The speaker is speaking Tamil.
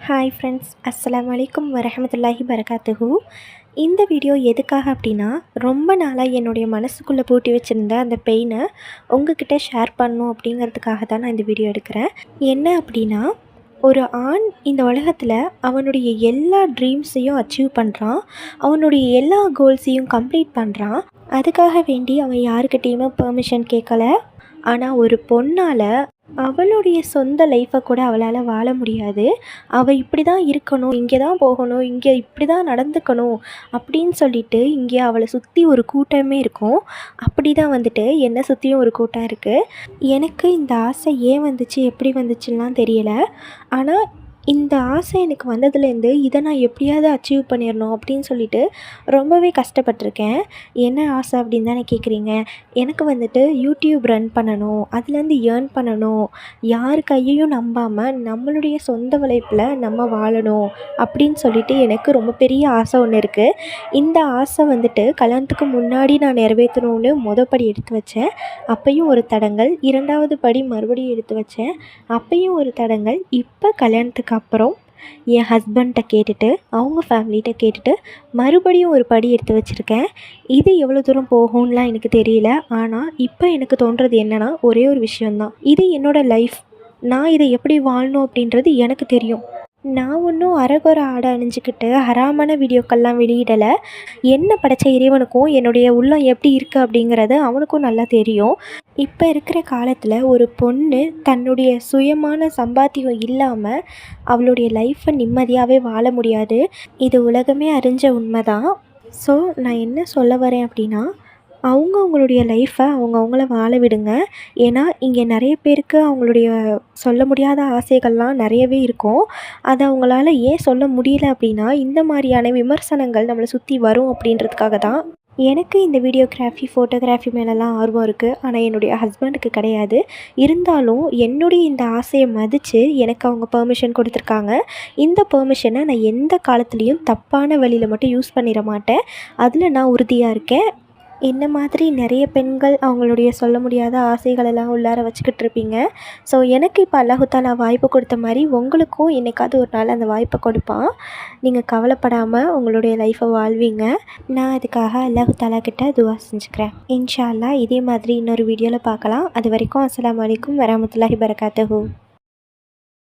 ஹாய் ஃப்ரெண்ட்ஸ், அஸ்ஸலாமு அலைக்கும் வரஹமத்துல்லாஹி வரகாத்துஹு. இந்த வீடியோ எதுக்காக அப்படின்னா, ரொம்ப நாளாக என்னுடைய மனசுக்குள்ளே பூட்டி வச்சுருந்த அந்த பெயினை உங்ககிட்ட ஷேர் பண்ணணும் அப்படிங்கிறதுக்காக தான் நான் இந்த வீடியோ எடுக்கிறேன். என்ன அப்படின்னா, ஒரு ஆண் இந்த உலகத்தில் அவனுடைய எல்லா ட்ரீம்ஸையும் அச்சீவ் பண்ணுறான், அவனுடைய எல்லா கோல்ஸையும் கம்ப்ளீட் பண்ணுறான். அதுக்காக வேண்டி அவன் யாருக்கிட்டேயுமே பெர்மிஷன் கேட்கல. ஆனால் ஒரு பொண்ணால் அவளுடைய சொந்த லைஃப்பை கூட அவளால் வாழ முடியாது. அவள் இப்படி தான் இருக்கணும், இங்கே தான் போகணும், இங்கே இப்படி தான் நடந்துக்கணும் அப்படின்னு சொல்லிட்டு இங்கே அவளை சுற்றி ஒரு கூட்டமே இருக்கும். அப்படி தான் வந்துட்டு என்னை சுற்றியும் ஒரு கூட்டம் இருக்குது. எனக்கு இந்த ஆசை ஏன் வந்துச்சு, எப்படி வந்துச்சுன்னெலாம் தெரியலை. ஆனால் இந்த ஆசை எனக்கு வந்ததுலேருந்து இதை நான் எப்படியாவது அச்சீவ் பண்ணிடணும் அப்படின்னு சொல்லிட்டு ரொம்பவே கஷ்டப்பட்டிருக்கேன். என்ன ஆசை அப்படின்னு தானே கேட்குறீங்க? எனக்கு வந்துட்டு யூடியூப் ரன் பண்ணணும், அதுலேருந்து ஏர்ன் பண்ணணும், யார் கையையும் நம்பாமல் நம்மளுடைய சொந்த உழைப்பில் நம்ம வாழணும் அப்படின்னு சொல்லிட்டு எனக்கு ரொம்ப பெரிய ஆசை ஒன்று இருக்குது. இந்த ஆசை வந்துட்டு கல்யாணத்துக்கு முன்னாடி நான் நிறைவேற்றணும்னு படி எடுத்து வச்சேன். அப்பையும் ஒரு தடங்கல். 2வது படி மறுபடியும் எடுத்து வச்சேன். அப்பையும் ஒரு தடங்கல். இப்போ கல்யாணத்துக்கு அப்புறம் என் ஹஸ்பண்ட்டை கேட்டுட்டு, அவங்க ஃபேமிலிகிட்ட கேட்டுட்டு மறுபடியும் ஒரு படி எடுத்து வச்சுருக்கேன். இது எவ்வளோ தூரம் போகும்லாம் எனக்கு தெரியல. ஆனால் இப்போ எனக்கு தோன்றது என்னென்னா, ஒரே ஒரு விஷயந்தான். இது என்னோடய லைஃப். நான் இதை எப்படி வாழணும் அப்படின்றது எனக்கு தெரியும். நான் ஒன்றும் அரகுற ஆடை அணிஞ்சிக்கிட்டு ஹராமான வீடியோக்கள்லாம் வெளியிடலை. என்னை படைத்த இறைவனுக்கும் என்னுடைய உள்ளம் எப்படி இருக்குது அப்படிங்கிறது அவனுக்கும் நல்லா தெரியும். இப்போ இருக்கிற காலத்தில் ஒரு பொண்ணு தன்னுடைய சுயமான சம்பாத்தியம் இல்லாமல் அவளுடைய லைஃப்பை நிம்மதியாகவே வாழ முடியாது. இது உலகமே அறிஞ்ச உண்மை தான். ஸோ நான் என்ன சொல்ல வரேன் அப்படின்னா, அவங்களுடைய லைஃப்பை அவங்கள வாழ விடுங்க. ஏன்னா இங்கே நிறைய பேருக்கு அவங்களுடைய சொல்ல முடியாத ஆசைகள்லாம் நிறையவே இருக்கும். அதை அவங்களால ஏன் சொல்ல முடியல அப்படின்னா, இந்த மாதிரியான விமர்சனங்கள் நம்மளை சுற்றி வரும் அப்படின்றதுக்காக தான். எனக்கு இந்த வீடியோகிராஃபி, ஃபோட்டோகிராஃபி மேலெலாம் ஆர்வம் இருக்குது. ஆனால் என்னுடைய ஹஸ்பண்டுக்கு கிடையாது. இருந்தாலும் என்னுடைய இந்த ஆசையை மதித்து எனக்கு அவங்க பெர்மிஷன் கொடுத்துருக்காங்க. இந்த பெர்மிஷனை நான் எந்த காலத்துலேயும் தப்பான வழியில் மட்டும் யூஸ் பண்ணிட மாட்டேன். அதில் நான் உறுதியாக இருக்கேன். என்ன மாதிரி நிறைய பெண்கள் அவங்களுடைய சொல்ல முடியாத ஆசைகளெல்லாம் உள்ளார வச்சுக்கிட்டு இருப்பீங்க. ஸோ எனக்கு இப்போ அல்லாஹ் தஆலா வாய்ப்பு கொடுத்த மாதிரி உங்களுக்கும் என்னைக்காவது ஒரு நாள் அந்த வாய்ப்பை கொடுப்பான். நீங்கள் கவலைப்படாமல் உங்களுடைய லைஃப்பை வாழ்வீங்க. நான் அதுக்காக அல்லாஹ் தஆலா கிட்ட துவா செஞ்சுக்கிறேன். இன்ஷா அல்லாஹ் இதே மாதிரி இன்னொரு வீடியோவில் பார்க்கலாம். அது வரைக்கும் அஸ்ஸலாமு அலைக்கும் வரஹ்மத்துல்லாஹி வரகாத்துஹு.